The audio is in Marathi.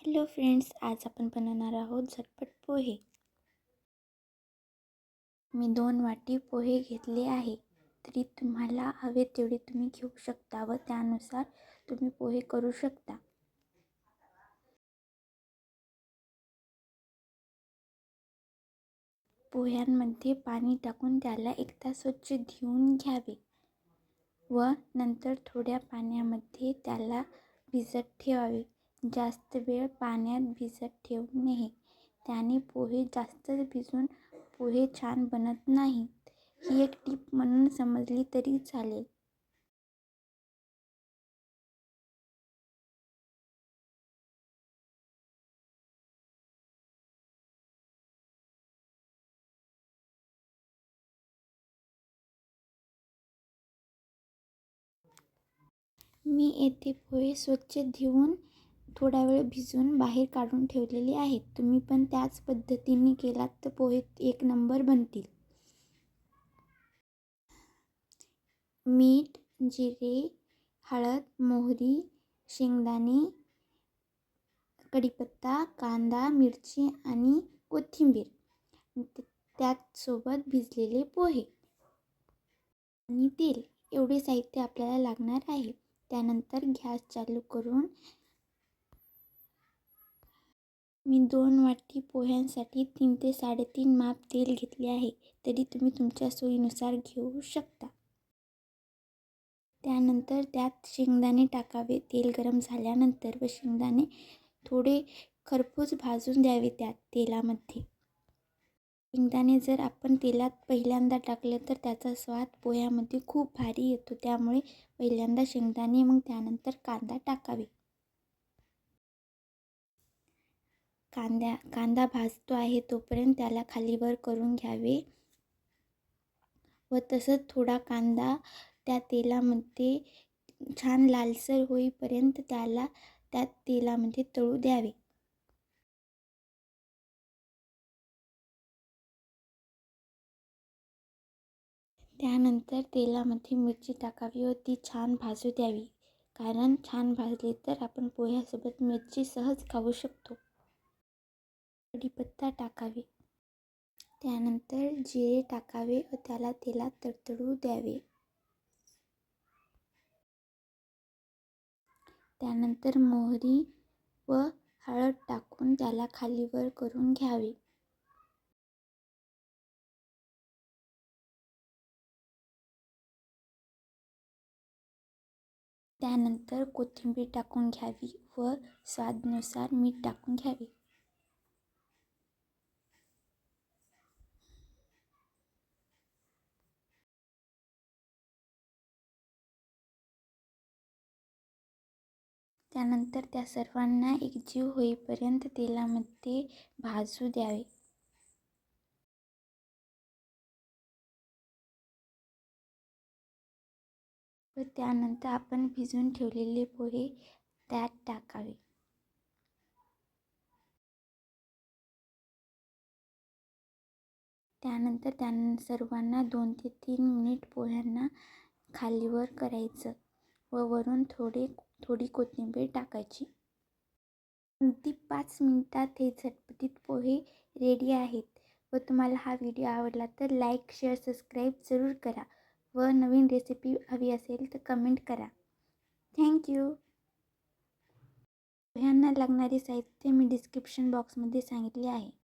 हॅलो फ्रेंड्स, आज आपण बनवणार आहोत झटपट पोहे। मी 2 वाटी पोहे घेतले आहे। तरी तुम्हाला हवे तेवढे तुम्ही घेऊ शकता व त्यानुसार तुम्ही पोहे करू शकता। पोह्यांमध्ये पाणी टाकून त्याला एकदा स्वच्छ धुवून घ्यावे व नंतर थोड्या पाण्यामध्ये त्याला भिजत ठेवावे। जास्त वेळ पाण्यात भिजत ठेवू नये, त्याने पोहे जास्त भिजून पोहे छान बनत नाहीत। ही एक टिप म्हणून समजली तरी चालेल। मी येथे पोहे स्वच्छ धुवून थोडा वेळ भिजवून बाहेर काढून ठेवलेले आहेत। तुम्ही पण त्याच पद्धतीने केलात तर पोहे एक नंबर बनतील। मीठ, जिरे, हळद, मोहरी, शेंगदाणे, कढीपत्ता, कांदा, मिरची आणि कोथिंबीर, त्याचसोबत भिजलेले पोहे आणि तेल एवढे साहित्य आपल्याला लागणार आहे। त्यानंतर गॅस चालू करून मी 2 वाटी पोह्यांसाठी 3 ते 3.5 माप तेल घेतले आहे। तरी तुम्ही तुमच्या सोयीनुसार घेऊ शकता। त्यानंतर त्यात शेंगदाणे टाकावे। तेल गरम झाल्यानंतर व शेंगदाणे थोडे खरपूस भाजून द्यावे त्यात तेलामध्ये। शेंगदाणे जर आपण तेलात पहिल्यांदा टाकले तर त्याचा स्वाद पोह्यामध्ये खूप भारी येतो, त्यामुळे पहिल्यांदा शेंगदाणे मग त्यानंतर कांदा टाकावे। कांदा भाजतो आहे तोपर्यंत त्याला खालीवर करून घ्यावे व तसंच थोडा कांदा त्या तेलामध्ये छान लालसर होईपर्यंत त्याला त्या तेलामध्ये तळू द्यावे। त्यानंतर तेलामध्ये मिरची टाकावी व ती छान भाजू द्यावी, कारण छान भाजली तर आपण पोह्यासोबत मिरची सहज खाऊ शकतो। कढीपत्ता टाकावे, त्यानंतर जिरे टाकावे व त्याला तेलात तडतडू द्यावे। त्यानंतर मोहरी व हळद टाकून त्याला खालीवर करून घ्यावे। त्यानंतर कोथिंबीर टाकून घ्यावी व स्वादानुसार मीठ टाकून घ्यावे। त्यानंतर त्या सर्वांना एकजीव होईपर्यंत तेलामध्ये भाजू द्यावे। व त्यानंतर आपण भिजवून ठेवलेले पोहे त्यात टाकावे। त्यानंतर सर्वांना 2 ते 3 मिनिट पोह्यांना खालीवर करायचं व वरून थोडी कोथिंबीर टाकायची। अगदी 5 मिनिटात हे झटपटीत पोहे रेडी आहेत। व तुम्हाला हा व्हिडिओ आवडला तर लाईक, शेअर, सबस्क्राईब जरूर करा व नवीन रेसिपी हवी असेल तर कमेंट करा। थँक्यू। पोह्यांना लागणारे साहित्य मी डिस्क्रिप्शन बॉक्समध्ये सांगितले आहे।